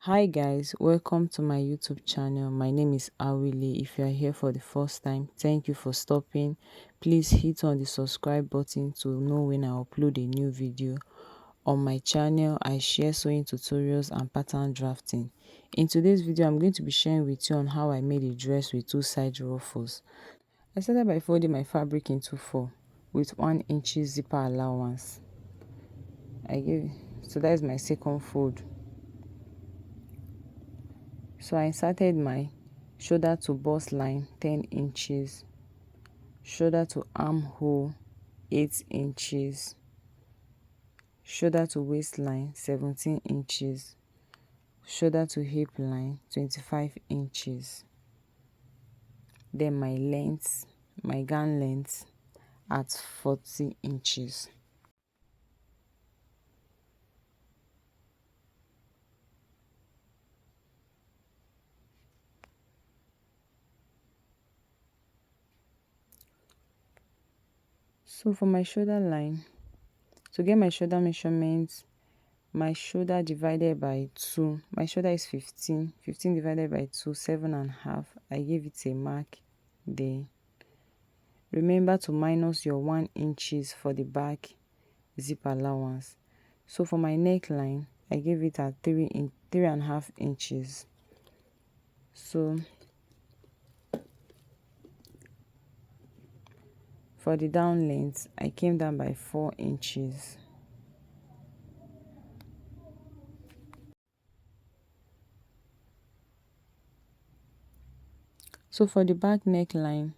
Hi guys, welcome to my YouTube channel. My name is Awile. If you are here for the first time, thank you for stopping. Please hit on the subscribe button to know when I upload a new video. On my channel, I share sewing tutorials and pattern drafting. In today's video, I'm going to be sharing with you on how I made a dress with 2 side ruffles. I started by folding my fabric into 4 with 1 inch zipper allowance. So that is my second fold. So I inserted my shoulder to bust line 10 inches, shoulder to armhole 8 inches, shoulder to waistline 17 inches, shoulder to hip line 25 inches. Then my gown length at 40 inches. So for my shoulder line, to get my shoulder measurements, my shoulder divided by 2, my shoulder is 15 divided by 2, 7.5. I give it a mark there. Remember to minus your 1 inches for the back zip allowance. So for my neckline, I gave it at 3.5 inches. So for the down length, I came down by 4 inches. So for the back neckline,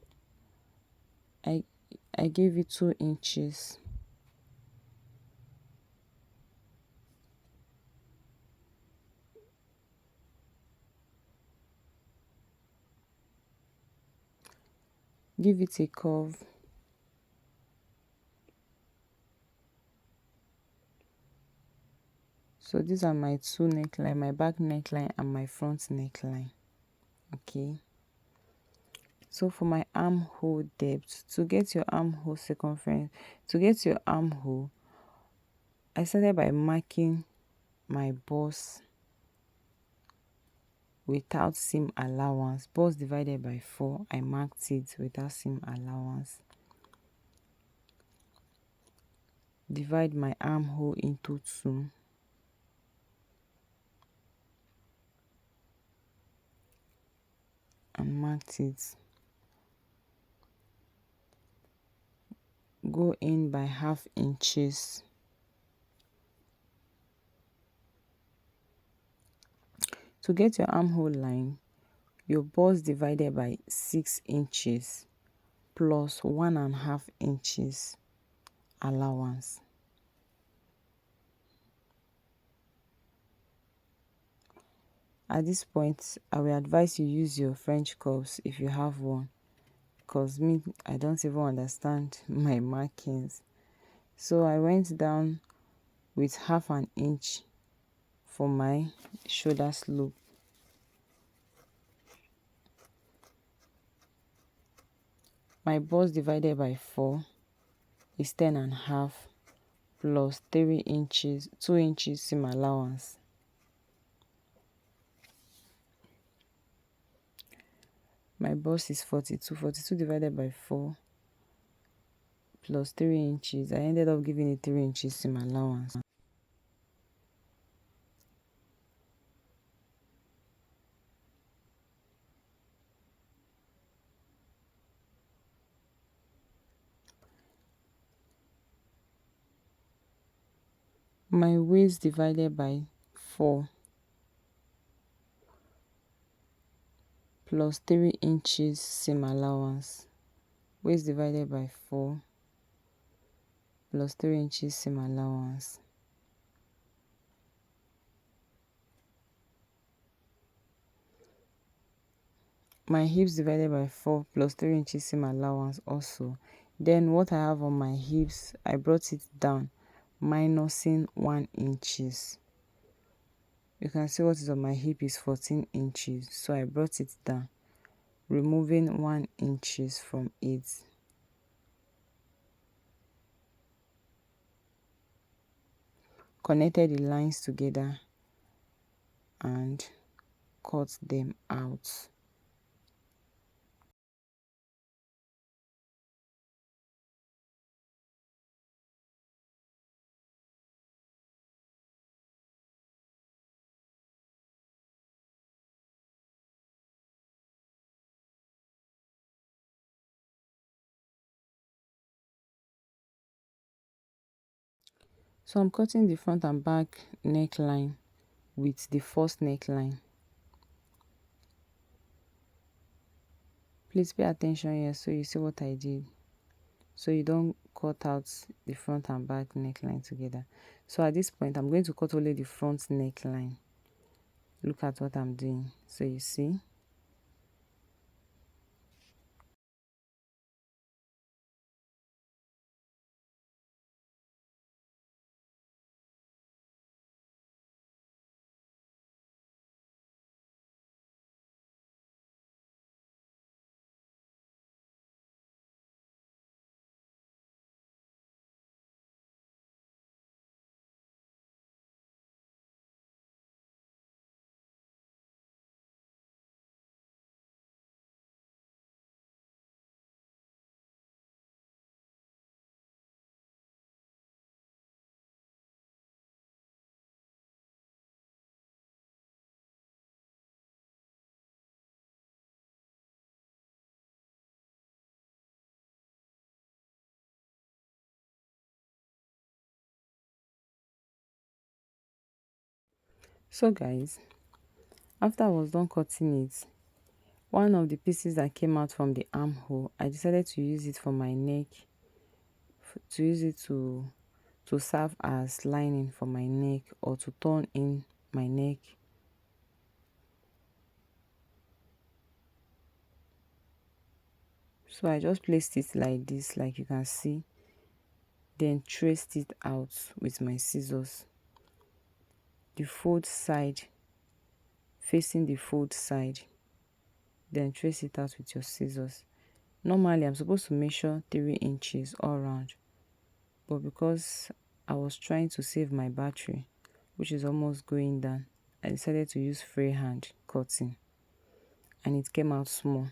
I gave it 2 inches. Give it a curve. So these are my 2 neckline, my back neckline and my front neckline. Okay. So for my armhole depth, to get your armhole circumference, to get your armhole, I started by marking my bust without seam allowance. Bust divided by 4, I marked it without seam allowance. Divide my armhole into 2. And marked it. Go in by 1/2 inches. To get your armhole line, your bust divided by 6 inches plus 1.5 inches allowance. At this point, I will advise you use your French curves if you have one, because me, I don't even understand my markings. So I went down with 1/2 inch for my shoulder slope. My bust divided by 4 is 10.5 plus 3 inches, 2 inches seam allowance. My bust is 42 divided by 4 plus 3 inches. I ended up giving a 3 inches seam allowance. My waist divided by 4 plus 3 inches seam allowance. Waist divided by 4 plus 3 inches seam allowance. My hips divided by 4 plus 3 inches seam allowance also. Then what I have on my hips, I brought it down, minusing 1 inches. You can see what is on my hip is 14 inches. So I brought it down, removing 1 inches from it. Connected the lines together and cut them out. So I'm cutting the front and back neckline with the first neckline. Please pay attention here so you see what I did. So you don't cut out the front and back neckline together. So at this point, I'm going to cut only the front neckline. Look at what I'm doing. So you see. So guys, after I was done cutting it, one of the pieces that came out from the armhole, I decided to use it for my neck, to use it to serve as lining for my neck or to turn in my neck. So I just placed it like this, like you can see, then traced it out with my scissors. The fold side, facing the fold side, then trace it out with your scissors. Normally I'm supposed to measure 3 inches all around, but because I was trying to save my battery, which is almost going down, I decided to use freehand cutting, and it came out small.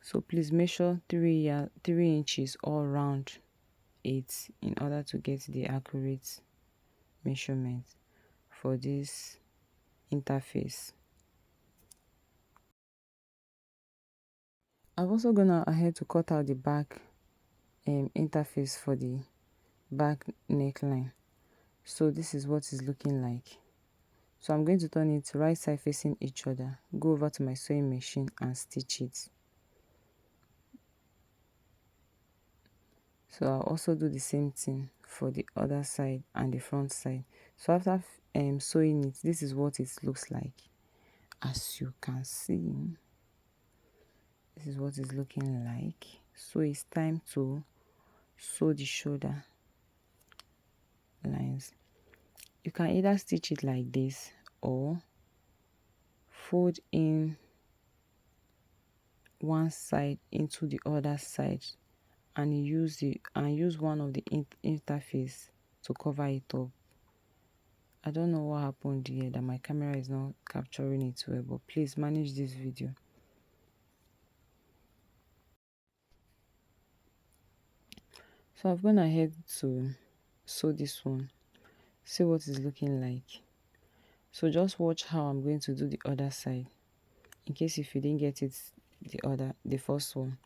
So please measure 3 inches all around it in order to get the accurate measurement for this interface. I'm also gonna ahead to cut out the back interface for the back neckline. So this is what it's looking like. So I'm going to turn it right side facing each other, go over to my sewing machine and stitch it. So I'll also do the same thing for the other side and the front side. So after sewing it, this is what it looks like. As you can see, this is what it's looking like. So it's time to sew the shoulder lines. You can either stitch it like this or fold in one side into the other side and use one of the interface to cover it up. I don't know what happened here that my camera is not capturing it well, but please manage this video. So I've gone ahead to sew this one. See what it's looking like. So just watch how I'm going to do the other side, in case if you didn't get it the first one.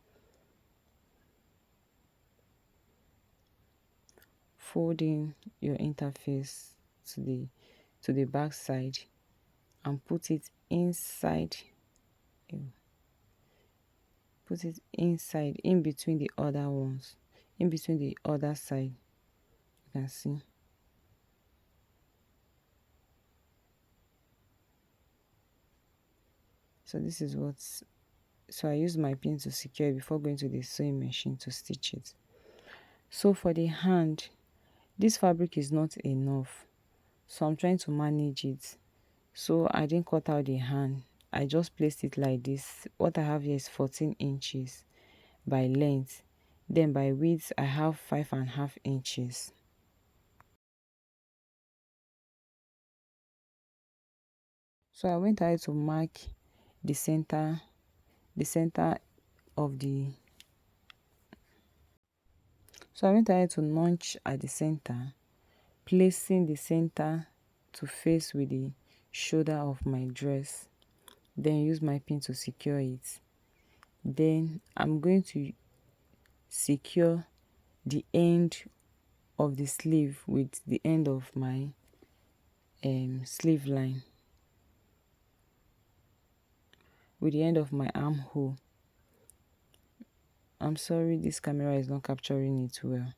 Fold in your interface to the back side and put it inside. Put it inside, in between the other ones, in between the other side. You can see. So this is what's. So I use my pin to secure it before going to the sewing machine to stitch it. So for the hand, this fabric is not enough, so I'm trying to manage it. So I didn't cut out the hand, I just placed it like this. What I have here is 14 inches by length, then by width I have 5.5 inches. So I went ahead to mark the center of the so I went ahead to notch at the center, placing the center to face with the shoulder of my dress, then use my pin to secure it. Then I'm going to secure the end of the sleeve with the end of my sleeve line, with the end of my armhole. I'm sorry, this camera is not capturing it well.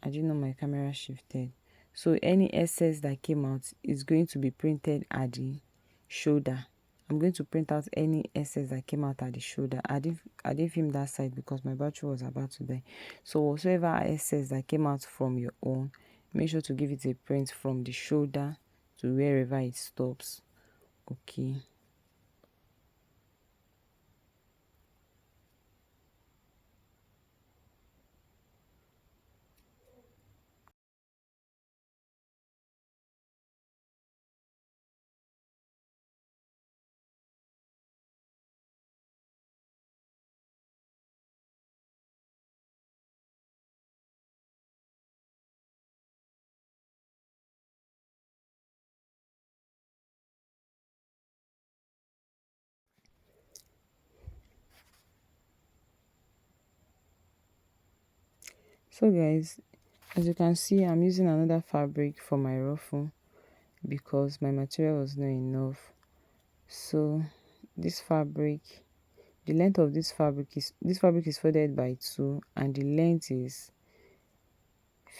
I didn't know my camera shifted. So any excess that came out is going to be printed at the shoulder. I'm going to print out any excess that came out at the shoulder. I didn't film that side because my battery was about to die. So whatsoever excess that came out from your own, make sure to give it a print from the shoulder to wherever it stops. Okay. So guys, as you can see, I'm using another fabric for my ruffle because my material was not enough. So this fabric, the length of this fabric is folded by 2 and the length is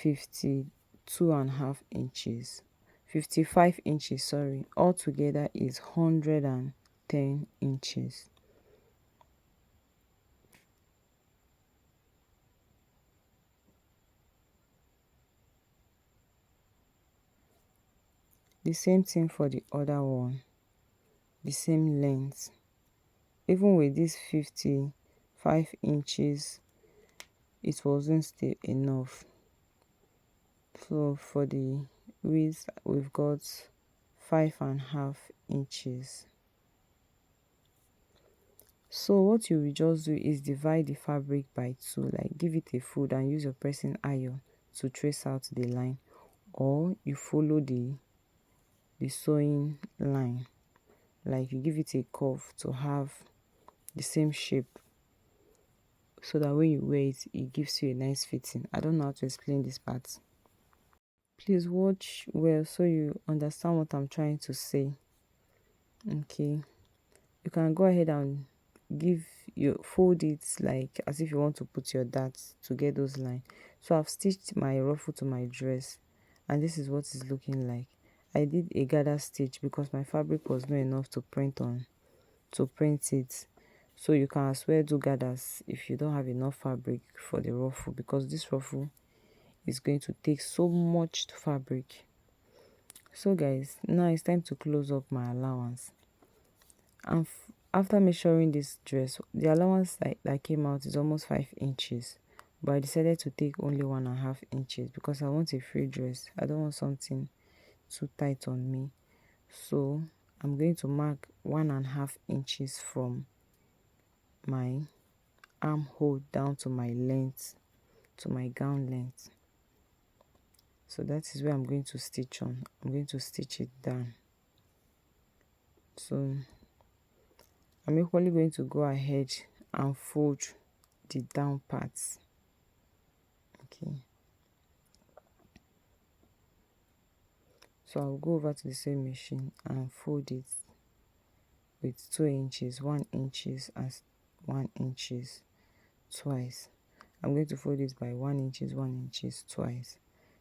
52.5 inches, 55 inches, sorry. Altogether is 110 inches. The same thing for the other one, the same length. Even with this 55 inches, it wasn't still enough. So for the width, we've got 5.5 inches. So what you will just do is divide the fabric by 2, like give it a fold and use your pressing iron to trace out the line, or you follow the sewing line, like you give it a curve to have the same shape, so that when you wear it, it gives you a nice fitting. I don't know how to explain this part. Please watch well so you understand what I'm trying to say. Okay, you can go ahead and give your fold it like as if you want to put your darts to get those lines. So I've stitched my ruffle to my dress, and this is what it's looking like. I did a gather stitch because my fabric was not enough to print it. So you can as well do gathers if you don't have enough fabric for the ruffle, because this ruffle is going to take so much fabric. So guys, now it's time to close up my allowance. And after measuring this dress, the allowance that came out is almost 5 inches, but I decided to take only 1.5 inches because I want a free dress. I don't want something too tight on me. So I'm going to mark 1.5 inches from my armhole down to my length, to my gown length. So that is where I'm going to stitch on. I'm going to stitch it down. So I'm equally going to go ahead and fold the down parts. Okay, so I'll go over to the sewing machine and fold it with 2 inches, 1 inches and 1 inches twice. I'm going to fold it by 1 inches, 1 inches twice.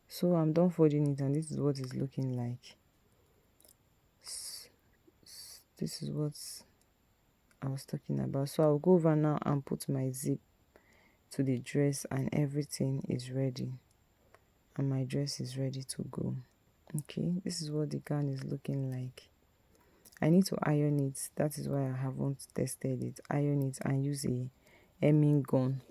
So I'm done folding it, and this is what it's looking like. This is what I was talking about. So I'll go over now and put my zip to the dress, and everything is ready, and my dress is ready to go. Okay, this is what the gown is looking like. I need to iron it. That is why I haven't tested it. Iron it and use a hemming gun